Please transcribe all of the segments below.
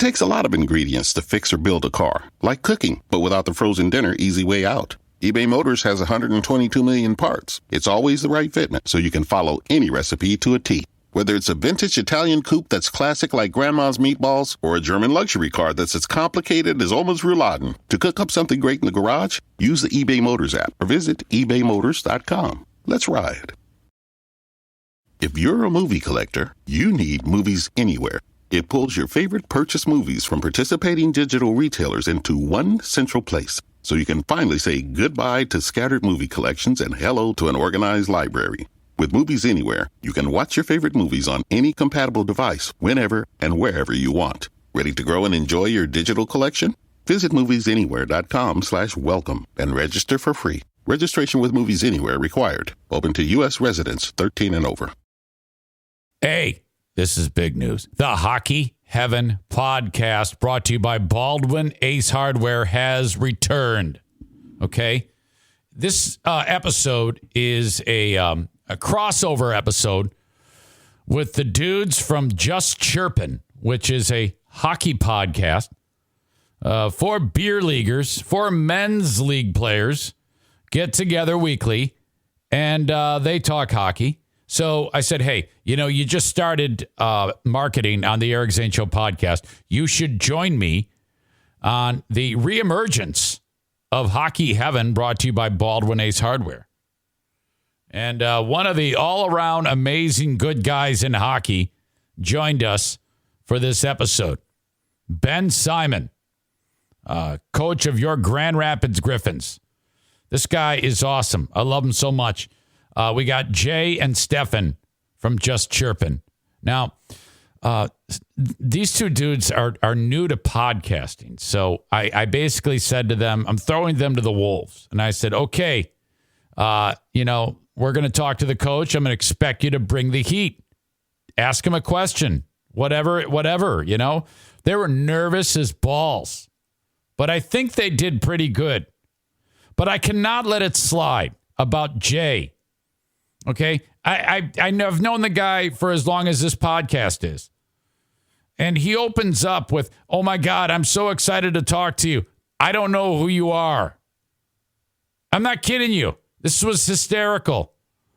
It takes a lot of ingredients to fix or build a car, like cooking, but without the frozen dinner easy way out. eBay Motors has 122 million parts. It's always the right fitment, so you can follow any recipe to a T. Whether it's a vintage Italian coupe that's classic like Grandma's meatballs or a German luxury car that's as complicated as Oma's rouladen, to cook up something great in the garage, use the eBay Motors app or visit ebaymotors.com. Let's ride. If you're a movie collector, you need Movies Anywhere. It pulls your favorite purchase movies from participating digital retailers into one central place, so you can finally say goodbye to scattered movie collections and hello to an organized library. With Movies Anywhere, you can watch your favorite movies on any compatible device, whenever and wherever you want. Ready to grow and enjoy your digital collection? Visit moviesanywhere.com/welcome and register for free. Registration with Movies Anywhere required. Open to U.S. residents 13 and over. Hey, this is big news. The Hockey Heaven podcast, brought to you by Baldwin Ace Hardware, has returned. Okay? This episode is a crossover episode with the dudes from Just Chirpin', which is a hockey podcast for beer leaguers, for men's league players, get together weekly, and they talk hockey. So I said, hey, you just started marketing on the Eric Zane Show podcast. You should join me on the reemergence of Hockey Heaven, brought to you by Baldwin Ace Hardware. And one of the all-around amazing good guys in hockey joined us for this episode. Ben Simon, coach of your Grand Rapids Griffins. This guy is awesome. I love him so much. We got Jay and Stefan from Just Chirpin'. Now, these two dudes are new to podcasting. So I basically said to them, I'm throwing them to the wolves. And I said, okay, we're going to talk to the coach. I'm going to expect you to bring the heat. Ask him a question, whatever. They were nervous as balls, but I think they did pretty good. But I cannot let it slide about Jay. Okay, I've known the guy for as long as this podcast is. And he opens up with, oh my God, I'm so excited to talk to you. I don't know who you are. I'm not kidding you. This was hysterical.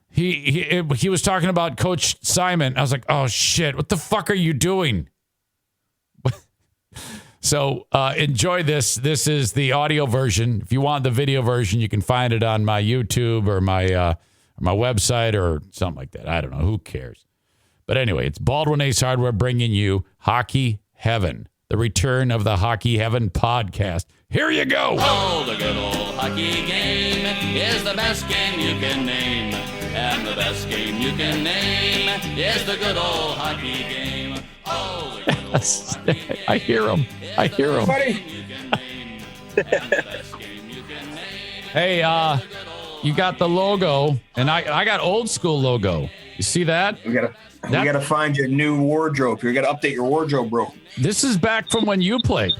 He was talking about Coach Simon. I was like, oh shit, what the fuck are you doing? So enjoy this. This is the audio version. If you want the video version, you can find it on my YouTube or my website or something like that. I don't know. Who cares? But anyway, it's Baldwin Ace Hardware bringing you Hockey Heaven, the return of the Hockey Heaven podcast. Here you go. Oh, the good old hockey game is the best game you can name. And the best game you can name is the good old hockey game. Oh, the good old hockey game. I hear him. Buddy. Hey, you got the logo, and I got old school logo. You see that? We gotta find you a new wardrobe. You gotta update your wardrobe, bro. This is back from when you played.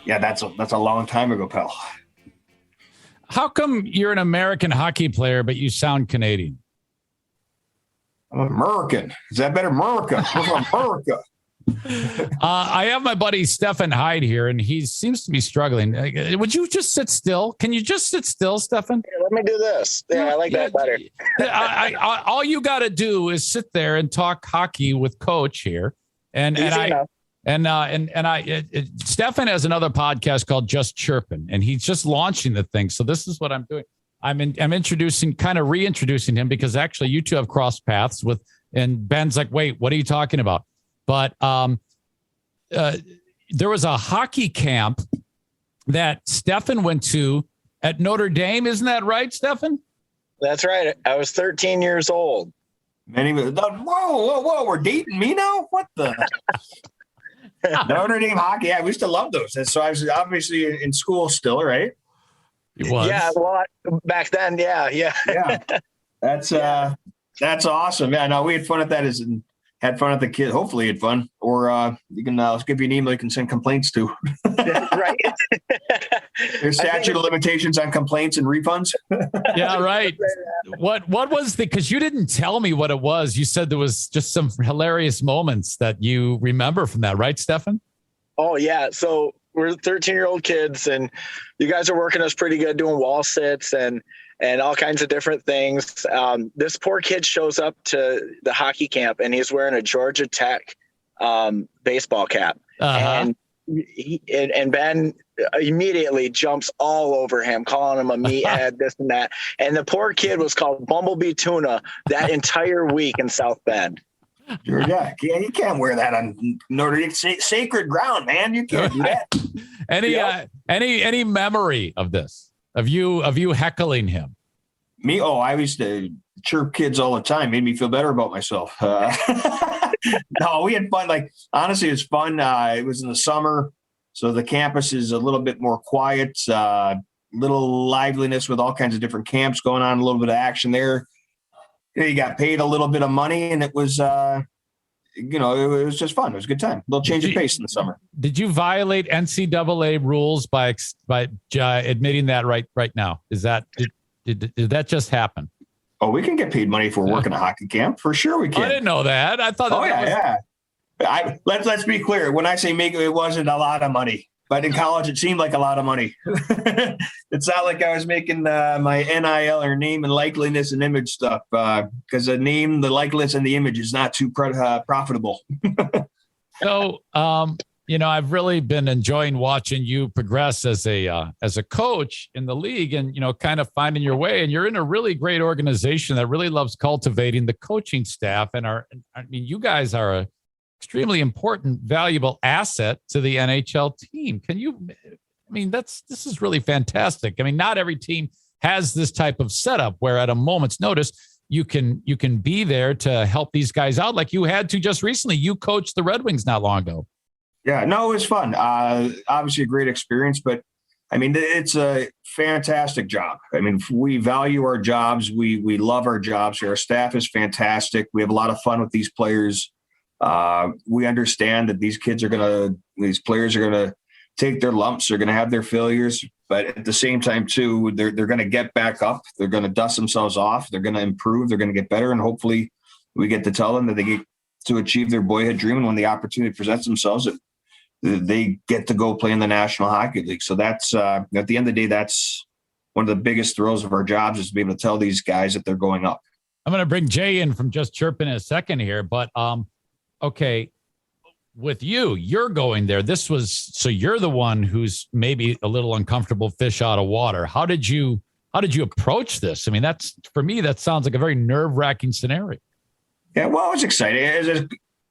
Yeah, that's a long time ago, pal. How come you're an American hockey player, but you sound Canadian? I'm American. Is that better? America. We're from America. I have my buddy Stefan Hyde here, and he seems to be struggling. Would you just sit still? Can you just sit still, Stefan? Yeah, let me do this. Yeah, I like that better. All you got to do is sit there and talk hockey with Coach here, Stefan has another podcast called Just Chirpin', and he's just launching the thing. So this is what I'm doing. I'm reintroducing him because actually you two have crossed paths with, and Ben's like, wait, what are you talking about? But there was a hockey camp that Stefan went to at Notre Dame. Isn't that right, Stefan? That's right. I was 13 years old. Whoa, we're dating me now? What the? Notre Dame hockey. Yeah, we used to love those. And so I was obviously in school still, right? It was. Yeah, a lot back then. Yeah. Yeah. That's awesome. Yeah, no, we had fun at that as had fun at the kid. Hopefully had fun. Or you can let's give you an email you can send complaints to. Right. There's statute of limitations on complaints and refunds. Yeah, right. What was because you didn't tell me what it was. You said there was just some hilarious moments that you remember from that, right, Stefan? Oh, yeah. So we're 13-year-old kids, and you guys are working us pretty good doing wall sits and all kinds of different things. This poor kid shows up to the hockey camp, and he's wearing a Georgia Tech baseball cap. Uh-huh. And Ben immediately jumps all over him, calling him a meathead, this and that. And the poor kid was called Bumblebee Tuna that entire week in South Bend. Yeah, you can't wear that on Notre sacred ground, man. You can't do that. Any memory of this? Of you heckling him? Me? Oh, I used to chirp kids all the time. Made me feel better about myself. No, we had fun. Like, honestly, it was fun. It was in the summer, so the campus is a little bit more quiet, little liveliness with all kinds of different camps going on, a little bit of action there. You got paid a little bit of money, and it was, it was just fun. It was a good time. A little change of pace in the summer. Did you violate NCAA rules by admitting that right now? Is that did that just happen? Oh, we can get paid money if we're working a hockey camp. For sure we can. I didn't know that. I thought that yeah. Let's be clear. When I say make it wasn't a lot of money. But in college, it seemed like a lot of money. It's not like I was making my NIL or name and likeliness and image stuff because the name, the likeness, and the image is not too profitable. So, I've really been enjoying watching you progress as a coach in the league and, kind of finding your way. And you're in a really great organization that really loves cultivating the coaching staff. And you guys are a extremely important, valuable asset to the NHL team. This is really fantastic. I mean, not every team has this type of setup where at a moment's notice, you can be there to help these guys out. Like you had to just recently. You coached the Red Wings not long ago. Yeah, no, it was fun. Obviously a great experience, but it's a fantastic job. We value our jobs. We love our jobs. Our staff is fantastic. We have a lot of fun with these players. We understand that these players are going to take their lumps. They're going to have their failures, but at the same time too, they're going to get back up. They're going to dust themselves off. They're going to improve. They're going to get better. And hopefully we get to tell them that they get to achieve their boyhood dream. And when the opportunity presents themselves, they get to go play in the National Hockey League. So that's, at the end of the day, that's one of the biggest thrills of our jobs is to be able to tell these guys that they're going up. I'm going to bring Jay in from Just Chirping in a second here, but, okay, with you're going there. So you're the one who's maybe a little uncomfortable fish out of water. How did you approach this? That's for me, that sounds like a very nerve-wracking scenario. Yeah, well, it's exciting.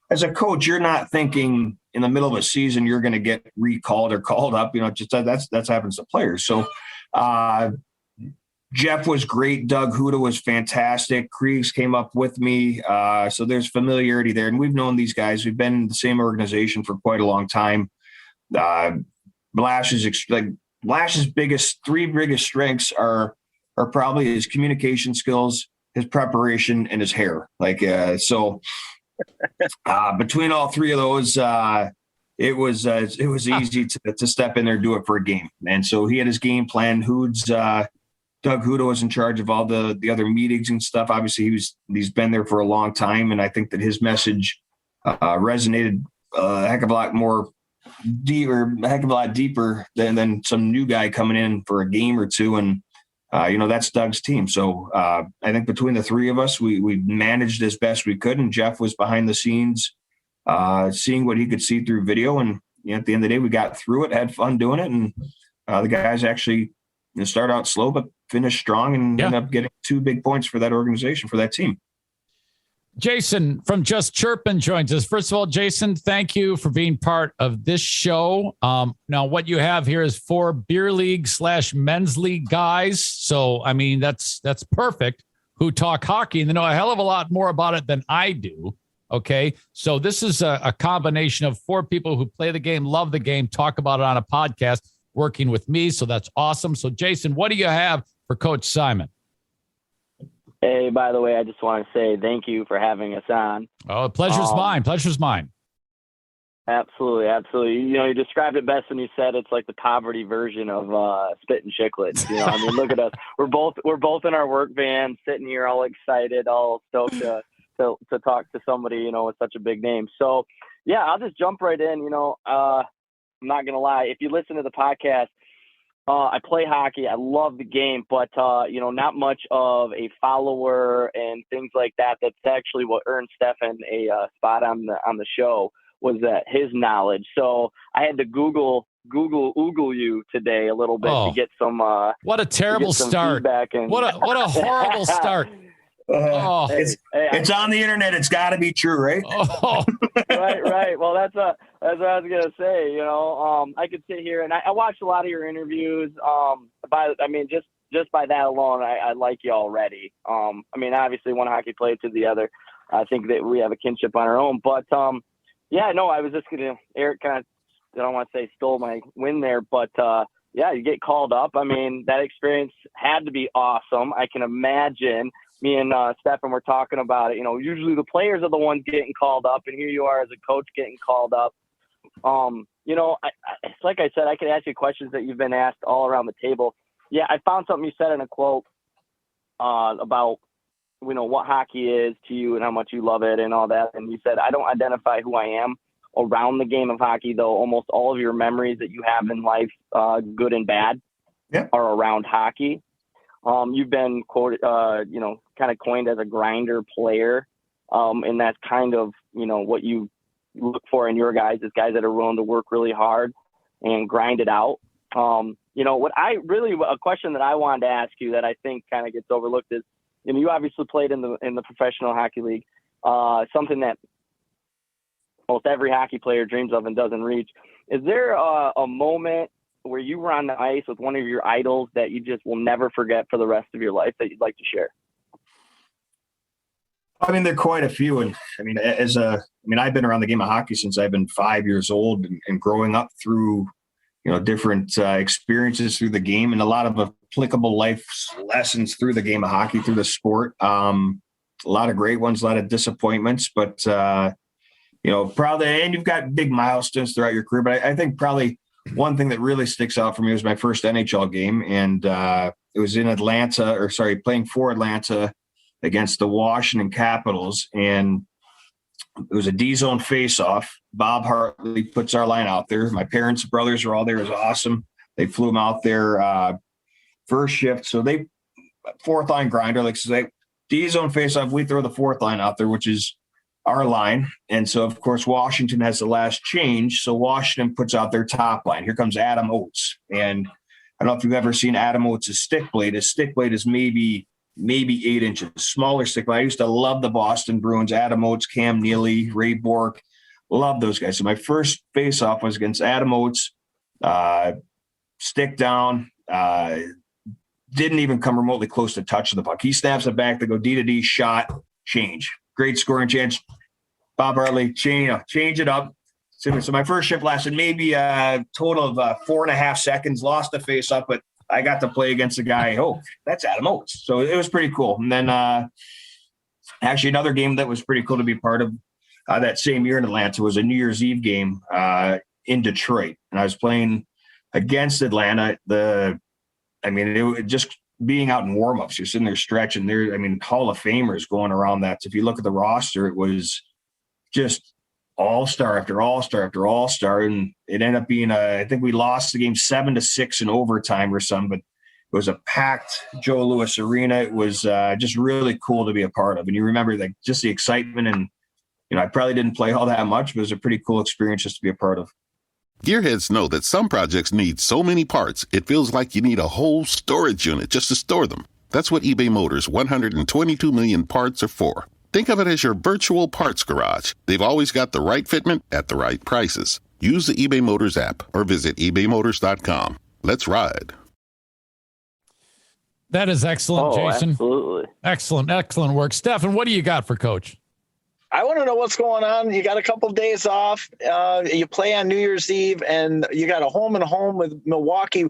As a coach, you're not thinking in the middle of a season you're going to get recalled or called up. Just that's happens to players. So Jeff was great. Doug Huda was fantastic. Kriegs came up with me. So there's familiarity there. And we've known these guys. We've been in the same organization for quite a long time. Blash's three biggest strengths are probably his communication skills, his preparation, and his hair. Between all three of those, it was easy to step in there and do it for a game. And so he had his game plan. Doug Huda was in charge of all the other meetings and stuff. Obviously, he's been there for a long time, and I think that his message resonated a heck of a lot deeper than some new guy coming in for a game or two. And that's Doug's team. So I think between the three of us, we managed as best we could, and Jeff was behind the scenes, seeing what he could see through video. And at the end of the day, we got through it, had fun doing it, and the guys actually start out slow but finish strong and end up getting 2 big points for that organization, for that team. Jason from Just Chirpin joins us. First of all, Jason, thank you for being part of this show. Now, what you have here is 4 beer league / men's league guys. So, that's perfect, who talk hockey and they know a hell of a lot more about it than I do. Okay. So this is a combination of 4 people who play the game, love the game, talk about it on a podcast, working with me. So that's awesome. So, Jason, what do you have for Coach Simon? Hey, by the way, I just want to say thank you for having us on. Oh, pleasure's mine. Pleasure's mine. Absolutely, absolutely. You described it best when you said it's like the poverty version of spitting chiclets. I mean, look at us. We're both in our work van, sitting here all excited, all stoked to talk to somebody, with such a big name. So, yeah, I'll just jump right in. I'm not gonna lie. If you listen to the podcast, I play hockey. I love the game, but not much of a follower and things like that. That's actually what earned Stefan a spot on the show. Was that his knowledge? So I had to Google you today a little bit to get some. What a terrible start! And what a horrible start! It's on the internet. It's got to be true, right? Oh. right. Well, that's what I was gonna say. I could sit here and I watched a lot of your interviews. Just by that alone, I like you already. Obviously, one hockey player to the other. I think that we have a kinship on our own, but yeah, no, I was just Eric kind of, I don't want to say stole my win there, but yeah, you get called up. That experience had to be awesome. I can imagine. Me and Stefan were talking about it. Usually the players are the ones getting called up, and here you are as a coach getting called up. It's like I said, I could ask you questions that you've been asked all around the table. Yeah, I found something you said in a quote about what hockey is to you and how much you love it and all that. And you said, I don't identify who I am around the game of hockey, though almost all of your memories that you have in life, good and bad, are around hockey. You've been quoted, kind of coined as a grinder player. And that's kind of, what you look for in your guys is guys that are willing to work really hard and grind it out. A question that I wanted to ask you that I think kind of gets overlooked is, you obviously played in the professional hockey league, something that almost every hockey player dreams of and doesn't reach. Is there a moment where you were on the ice with one of your idols that you just will never forget for the rest of your life that you'd like to share? There are quite a few. And I've been around the game of hockey since I've been 5 years old and growing up through, different experiences through the game and a lot of applicable life lessons through the game of hockey, through the sport. A lot of great ones, a lot of disappointments, but, probably, and you've got big milestones throughout your career, but I think probably one thing that really sticks out for me was my first NHL game. And it was in playing for Atlanta against the Washington Capitals. And it was a D-zone face-off. Bob Hartley puts our line out there. My parents and brothers were all there. It was awesome. They flew them out there first shift. So they fourth line grinder, D-zone face-off. We throw the fourth line out there, which is our line. And so, of course, Washington has the last change. So Washington puts out their top line. Here comes Adam Oates. And I don't know if you've ever seen Adam Oates' stick blade. His stick blade is maybe 8 inches, smaller stick blade. I used to love the Boston Bruins, Adam Oates, Cam Neely, Ray Bourque. Love those guys. So my first face-off was against Adam Oates, stick down, didn't even come remotely close to touching the puck. He snaps it back to go D-to-D, shot, change. Great scoring chance. Bob Hartley, change it up. So my first shift lasted maybe a total of 4.5 seconds, lost the face-off, but I got to play against a guy. Oh, that's Adam Oates. So it was pretty cool. And then actually another game that was pretty cool to be part of that same year in Atlanta was a New Year's Eve game in Detroit. And I was playing against Atlanta. It was just being out in warmups, you're sitting there stretching there. Hall of Famers going around that. So if you look at the roster, it was just all-star after all-star after all-star. And it ended up being I think we lost the game 7-6 in overtime or something, but it was a packed Joe Louis Arena. It was just really cool to be a part of. And you remember just the excitement and, I probably didn't play all that much, but it was a pretty cool experience just to be a part of. Gearheads know that some projects need so many parts, it feels like you need a whole storage unit just to store them. That's what eBay Motors' 122 million parts are for. Think of it as your virtual parts garage. They've always got the right fitment at the right prices. Use the eBay Motors app or visit ebaymotors.com. Let's ride. That is excellent, Jason. Absolutely. Excellent work. Stefan, what do you got for Coach? I want to know what's going on. You got a couple of days off. You play on New Year's Eve, and you got a home and home with Milwaukee.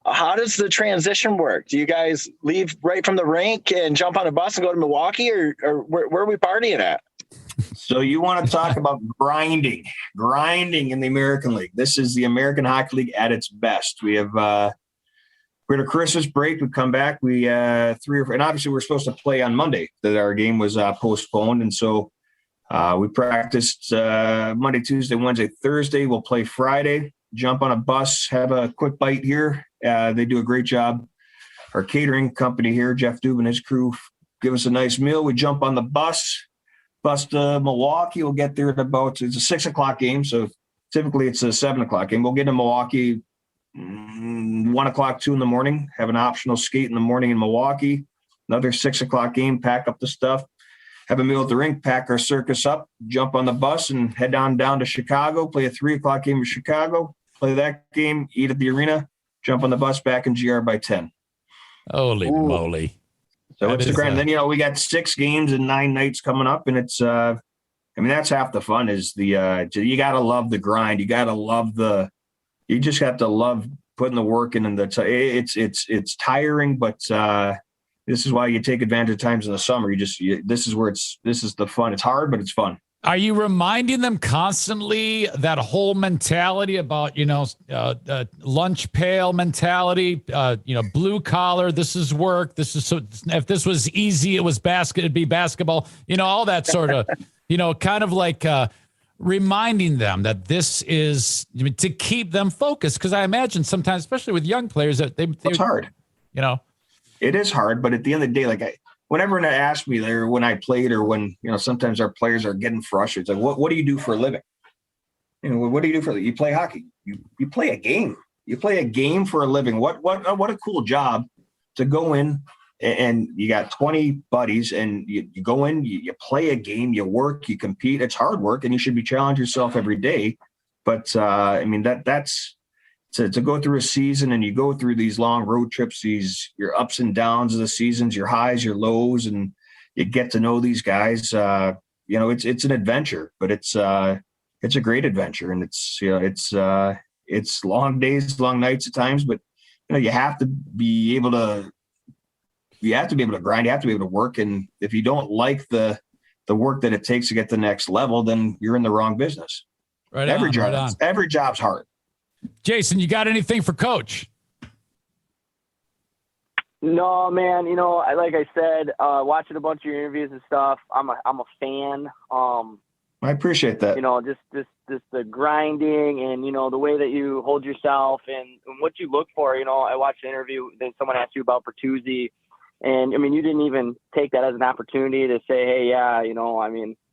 How does the transition work? Do you guys leave right from the rink and jump on a bus and go to Milwaukee, or where are we partying at? So you want to talk about grinding in the American League. This is the American Hockey League at its best. We have we had a Christmas break. We come back. We and obviously we're supposed to play on Monday. That our game was postponed, and so we practiced Monday, Tuesday, Wednesday, Thursday. We'll play Friday. Jump on a bus, have a quick bite here. They do a great job. Our catering company here, Jeff Dubin and his crew, give us a nice meal. We jump on the bus to Milwaukee. We'll get there at it's a 6:00 game. So typically it's a 7:00 game. We'll get to Milwaukee 1:00, 2 in the morning, have an optional skate in the morning in Milwaukee, another 6:00 game, pack up the stuff, have a meal at the rink, pack our circus up, jump on the bus and head down to Chicago, play a 3:00 game in Chicago, play that game, eat at the arena, jump on the bus back in GR by 10. Holy moly. So it's the grind. Then, we got 6 games and 9 nights coming up, and it's, that's half the fun is you got to love the grind. You got to love you just have to love putting the work in, and it's tiring, but this is why you take advantage of times in the summer. This is the fun. It's hard, but it's fun. Are you reminding them constantly that whole mentality about, lunch pail mentality, blue collar, this is work. This is so, if this was easy, it'd be basketball, all that sort of, kind of like reminding them that this is to keep them focused. Cause I imagine sometimes, especially with young players, that it's hard, It is hard, but at the end of the day, whenever they ask me there when I played or when, sometimes our players are getting frustrated. It's like, what do you do for a living? What do you do for a living? You play hockey. You play a game. You play a game for a living. What a cool job to go in and you got 20 buddies and you go in, you play a game, you work, you compete. It's hard work and you should be challenging yourself every day. But that's to go through a season and you go through these long road trips, your ups and downs of the seasons, your highs, your lows, and you get to know these guys. It's an adventure, but it's a great adventure, and it's long days, long nights at times. But you have to be able to grind. You have to be able to work, and if you don't like the work that it takes to get to the next level, then you're in the wrong business. Every job's hard. Jason, you got anything for Coach? No, man. Like I said, watching a bunch of your interviews and stuff, I'm a fan. I appreciate that. Just the grinding and the way that you hold yourself and what you look for. I watched an interview that someone asked you about Bertuzzi, and you didn't even take that as an opportunity to say, hey, yeah,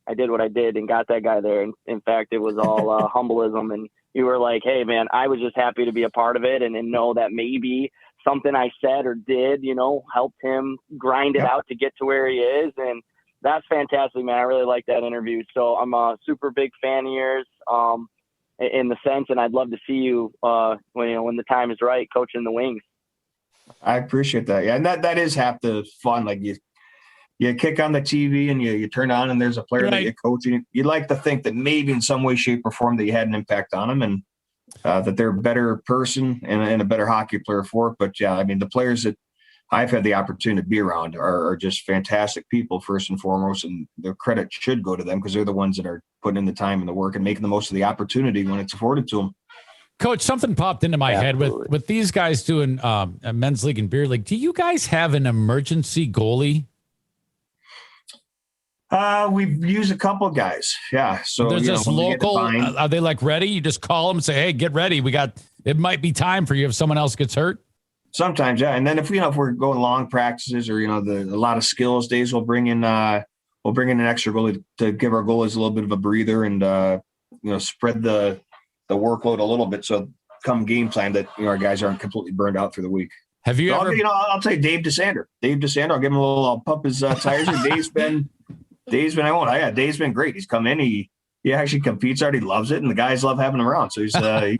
I did what I did and got that guy there. And in fact, it was all humbleism. And you were like, hey, man, I was just happy to be a part of it and know that maybe something I said or did, helped him grind it out to get to where he is. And that's fantastic, man. I really like that interview. So I'm a super big fan of yours in the sense, and I'd love to see you when the time is right, coaching the Wings. I appreciate that. Yeah, and that is half the fun. Like you kick on the TV and you turn on and there's a player that you're coaching. You'd like to think that maybe in some way, shape, or form that you had an impact on them and that they're a better person and a better hockey player for it. But yeah, the players that I've had the opportunity to be around are just fantastic people first and foremost, and the credit should go to them because they're the ones that are putting in the time and the work and making the most of the opportunity when it's afforded to them. Coach, something popped into my head with these guys doing a men's league and beer league. Do you guys have an emergency goalie? We've used a couple guys. Yeah. So there's just local. Are they ready? You just call them and say, hey, get ready. It might be time for you if someone else gets hurt. Sometimes. Yeah. And then if we're going long practices or, a lot of skills days, we'll bring in an extra goalie to give our goalies a little bit of a breather and, spread the workload a little bit. So come game time that, our guys aren't completely burned out through the week. Have you ever, I'll tell you Dave DeSander, I'll give him I'll pump his tires. And Dave's been great. He's come in. He actually competes hard. He loves it. And the guys love having him around. So he's a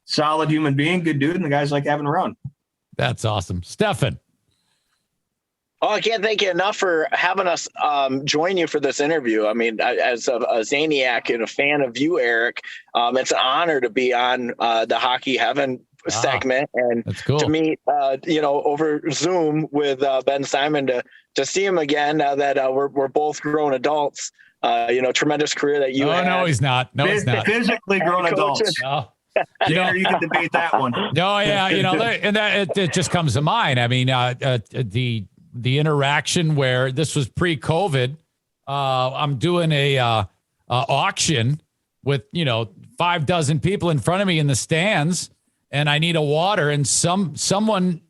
solid human being, good dude. And the guys like having him around. That's awesome. Stefan. Oh, I can't thank you enough for having us join you for this interview. As a Zaniac and a fan of you, Eric, it's an honor to be on the Hockey Heaven segment, and that's cool. to meet, over Zoom with Ben Simon to see him again now that we're both grown adults. Tremendous career that you had. No, he's not. No, he's not. Physically grown adults. No. You can debate that one. No, yeah, and that it just comes to mind. I mean, the interaction where this was pre-COVID. I'm doing a auction with 6 people in front of me in the stands, and I need a water, and someone.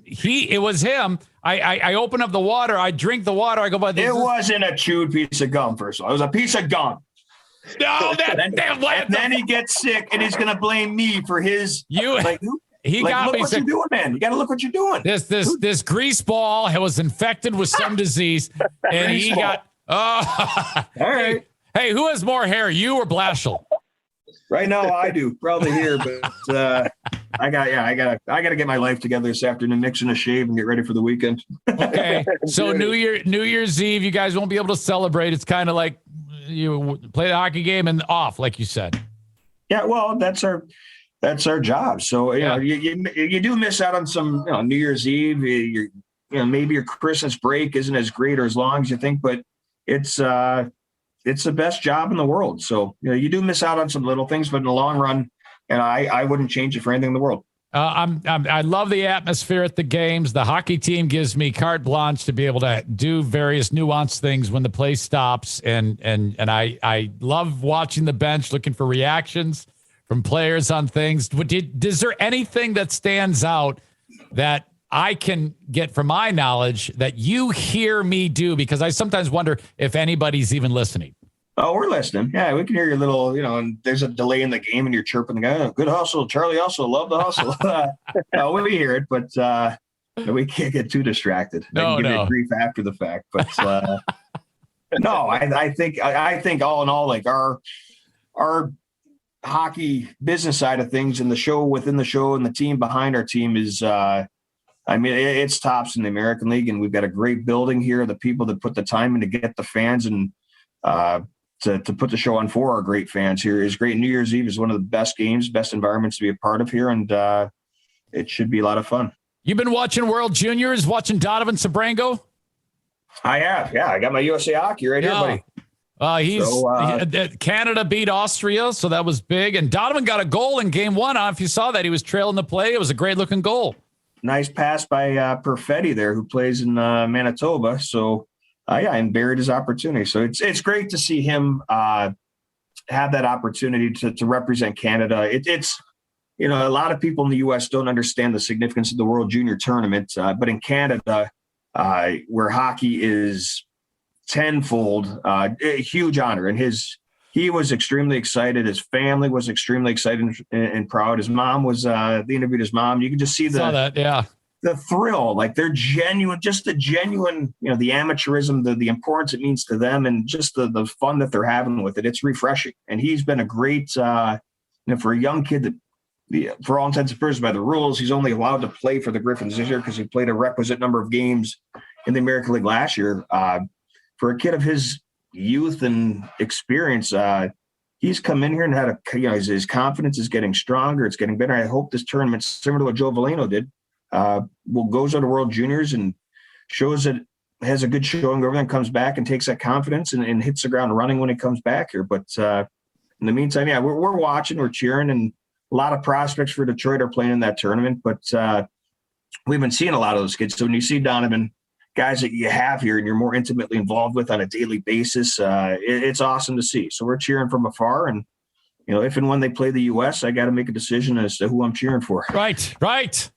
It was him. I open up the water. I drink the water. I go, but it wasn't a chewed piece of gum. First of all, it was a piece of gum. No, and then he gets sick, and he's going to blame me for his. He got look me. What you're doing, man? You got to look what you're doing. This grease ball was infected with some disease, and he got. Oh, all right. Hey, who has more hair, you or Blashill? Right now, I do probably here, but I gotta get my life together this afternoon, mix and a shave, and get ready for the weekend. Okay, so New Year's Eve, you guys won't be able to celebrate. It's kind of like you play the hockey game and off, like you said. Yeah, well, that's our job. So you do miss out on some New Year's Eve. Maybe your Christmas break isn't as great or as long as you think, but it's the best job in the world. So you do miss out on some little things, but in the long run, and I wouldn't change it for anything in the world. I love the atmosphere at the games. The hockey team gives me carte blanche to be able to do various nuanced things when the play stops, and I love watching the bench, looking for reactions from players on things. Is there anything that stands out that I can get from my knowledge that you hear me do? Because I sometimes wonder if anybody's even listening. Oh, we're listening. Yeah, we can hear your little, and there's a delay in the game and you're chirping the guy. Oh, good hustle. Charlie hustle. Love the hustle. We hear it, but we can't get too distracted. I can give you grief after the fact. But no, I think all in all, like our hockey business side of things and the show within the show and the team behind our team is, it's tops in the American League, and we've got a great building here. The people that put the time in to get the fans and to put the show on for our great fans here is great. New Year's Eve is one of the best games, best environments to be a part of here, and it should be a lot of fun. You've been watching World Juniors, watching Donovan Sabrango? I have, yeah. I got my USA Hockey right here, buddy. Canada beat Austria, so that was big. And Donovan got a goal in game one. I don't know if you saw that. He was trailing the play. It was a great-looking goal. Nice pass by Perfetti there, who plays in Manitoba. So, and buried his opportunity. So it's great to see him have that opportunity to represent Canada. It's a lot of people in the U.S. don't understand the significance of the World Junior Tournament, but in Canada, where hockey is tenfold, a huge honor. And he was extremely excited. His family was extremely excited and proud. His mom was, they interviewed his mom. You can just see the thrill, like they're genuine, just the genuine, the amateurism, the importance it means to them, and just the fun that they're having with it. It's refreshing. And he's been a great, for a young kid that, for all intents and purposes, by the rules, he's only allowed to play for the Griffins this year because he played a requisite number of games in the American League last year. For a kid of his youth and experience, he's come in here and had his confidence is getting stronger. It's getting better. I hope this tournament, similar to what Joe Valeno did, goes on to World Juniors and shows that has a good showing. Everything comes back and takes that confidence and hits the ground running when he comes back here. But in the meantime, we're watching, we're cheering, and a lot of prospects for Detroit are playing in that tournament. But we've been seeing a lot of those kids. So when you see Donovan, guys that you have here and you're more intimately involved with on a daily basis, it's awesome to see. So we're cheering from afar, and if and when they play the U.S., I got to make a decision as to who I'm cheering for. Right.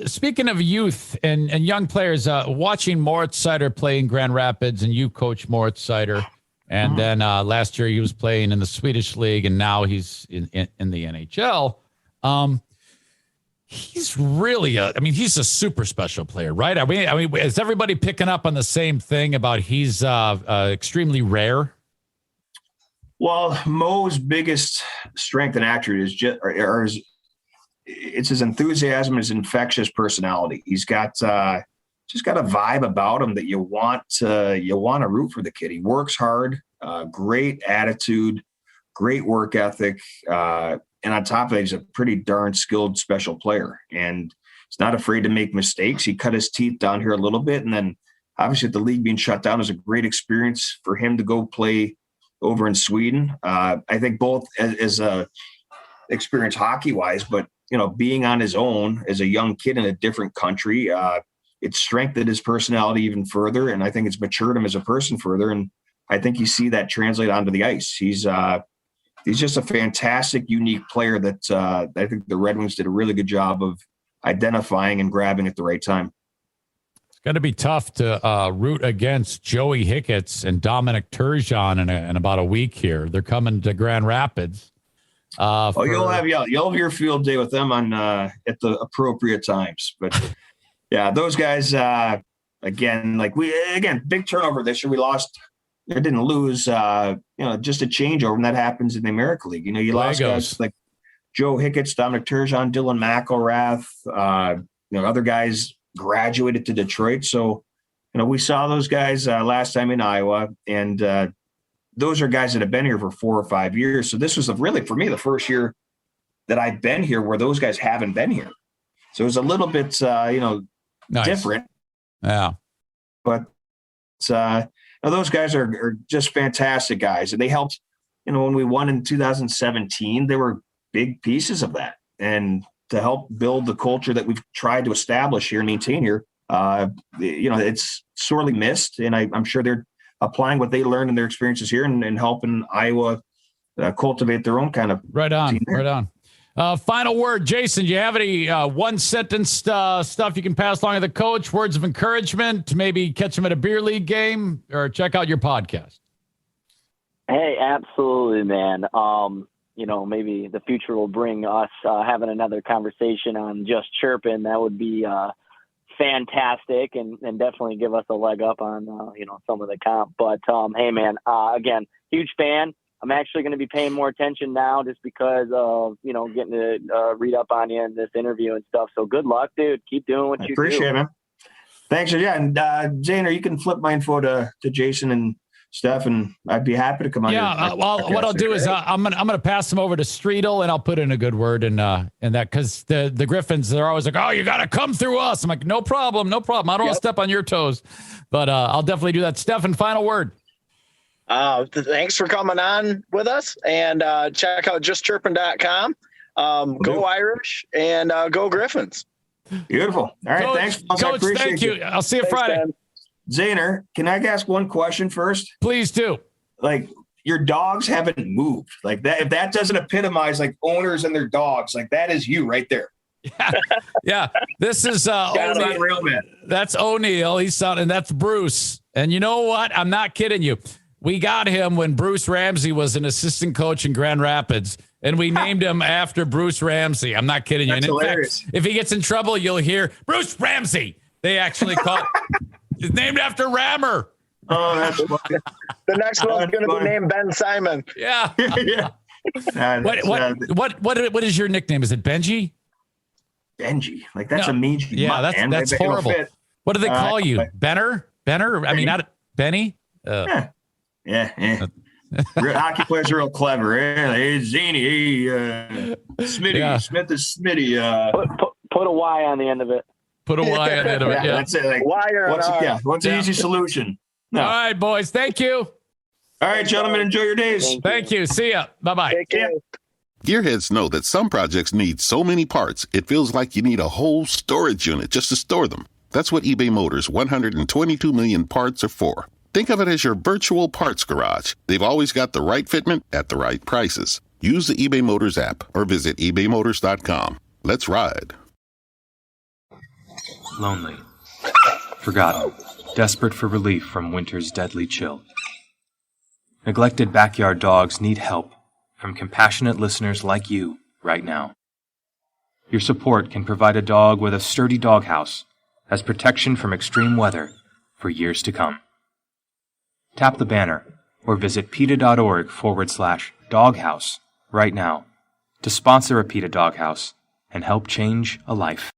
Speaking of youth and young players, watching Moritz Seider play in Grand Rapids, and you coach Moritz Seider, and then last year he was playing in the Swedish League, and now he's in the NHL. He's really he's a super special player, right? I mean, is everybody picking up on the same thing about he's extremely rare? Well, Mo's biggest strength and attribute is it's his enthusiasm, his infectious personality. He's got just got a vibe about him that you want to root for the kid. He works hard, great attitude, great work ethic. And on top of that, he's a pretty darn skilled special player. And he's not afraid to make mistakes. He cut his teeth down here a little bit. And then obviously the league being shut down is a great experience for him to go play over in Sweden. I think both as a experience hockey-wise, but, being on his own as a young kid in a different country, it's strengthened his personality even further. And I think it's matured him as a person further. And I think you see that translate onto the ice. He's just a fantastic, unique player that I think the Red Wings did a really good job of identifying and grabbing at the right time. It's going to be tough to root against Joey Hicketts and Dominic Turgeon in about a week here. They're coming to Grand Rapids. You'll have your field day with them on at the appropriate times. But yeah, those guys again, big turnover this year. We lost. They didn't lose. Just a changeover, and that happens in the American League. You lost guys like Joe Hicketts, Dominic Turgeon, Dylan McElrath. Other guys graduated to Detroit. So, we saw those guys last time in Iowa, and those are guys that have been here for 4 or 5 years. So this was really, for me, the first year that I've been here where those guys haven't been here. So it was a little bit, nice. Different. Yeah. But those guys are just fantastic guys. And they helped, when we won in 2017, they were big pieces of that. And to help build the culture that we've tried to establish here and maintain here, it's sorely missed. And I'm sure they're applying what they learned in their experiences here and helping Iowa cultivate their own kind of right on. Final word, Jason, do you have any one-sentence stuff you can pass along to the coach, words of encouragement, maybe catch him at a beer league game, or check out your podcast? Hey, absolutely, man. Maybe the future will bring us having another conversation on just chirping. That would be fantastic and definitely give us a leg up on, some of the comp. But, hey, man, again, huge fan. I'm actually going to be paying more attention now just because of, getting to read up on you in this interview and stuff. So good luck, dude. Keep doing what you do. Appreciate it, man. Thanks. Yeah. And Zane, you can flip my info to Jason and Steph, and I'd be happy to come on. Yeah. What I'll do is I'm gonna pass them over to Streetel, and I'll put in a good word in that, because the Griffins, they're always like, oh, you got to come through us. I'm like, no problem. I don't want to step on your toes, but I'll definitely do that. Stephen, final word. Thanks for coming on with us, and check out justchirping.com. Go Irish and go Griffins. Beautiful. All right. Coach, thanks. Coach, thank you. I'll see you Friday. Ben. Zaner, can I ask one question first? Please do. Like, your dogs haven't moved like that. If that doesn't epitomize like owners and their dogs, like that is you right there. Yeah. This is O'Neill. That's O'Neill. And that's Bruce. And you know what? I'm not kidding you. We got him when Bruce Ramsey was an assistant coach in Grand Rapids, and we named him after Bruce Ramsey. I'm not kidding you. That's and in hilarious. fact, if he gets in trouble, you'll hear Bruce Ramsey. They actually call it's named after Rammer. Oh, that's funny. The next one's going to be named Ben Simon. Yeah. Yeah. What is your nickname? Is it Benji? Benji. Like that's No. a mean. That's horrible. What do they call you? Benner? I mean, not Benny. Yeah. Real hockey players are real clever. Hey, Zane. Hey, Smitty. Yeah. Smith is Smitty. Put a Y on the end of it. Put a Y on the end of it. Yeah. That's it. Like, Wire what's the easy solution? No. All right, boys. Thank you. All right, gentlemen. Enjoy your days. Thank you. See ya. Bye-bye. Take care. Gearheads know that some projects need so many parts, it feels like you need a whole storage unit just to store them. That's what eBay Motors' 122 million parts are for. Think of it as your virtual parts garage. They've always got the right fitment at the right prices. Use the eBay Motors app or visit ebaymotors.com. Let's ride. Lonely, forgotten, desperate for relief from winter's deadly chill. Neglected backyard dogs need help from compassionate listeners like you right now. Your support can provide a dog with a sturdy doghouse as protection from extreme weather for years to come. Tap the banner or visit PETA.org/doghouse right now to sponsor a PETA doghouse and help change a life.